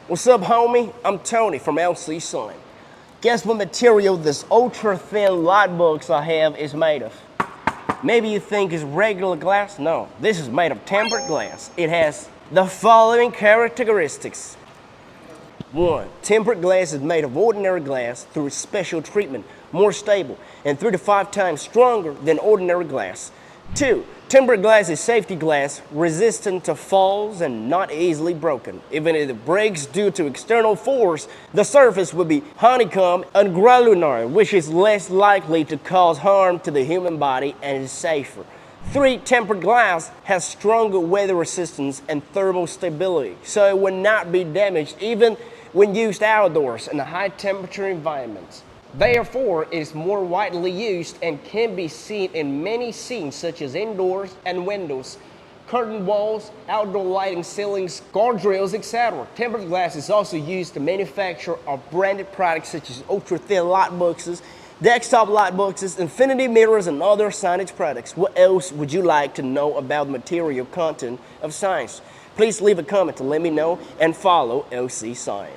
What's up, homie? I'm Tony from LCSIGN. Guess what material this ultra-thin light box I have is made of? Maybe you think it's regular glass? No, this is made of tempered glass. It has the following characteristics. 1. Tempered glass is made of ordinary glass through special treatment, more stable, and 3 to 5 times stronger than ordinary glass. 2. Tempered glass is safety glass, resistant to falls and not easily broken. Even if it breaks due to external force, the surface will be honeycomb and granular, which is less likely to cause harm to the human body and is safer. 3. Tempered glass has stronger weather resistance and thermal stability, so it will not be damaged even when used outdoors in a high temperature environment. Therefore, it is more widely used and can be seen in many scenes such as indoors and windows, curtain walls, outdoor lighting, ceilings, guardrails, etc. Tempered glass is also used to manufacture our branded products such as ultra-thin light boxes, desktop light boxes, infinity mirrors, and other signage products. What else would you like to know about the material content of signs? Please leave a comment to let me know and follow LCSIGN.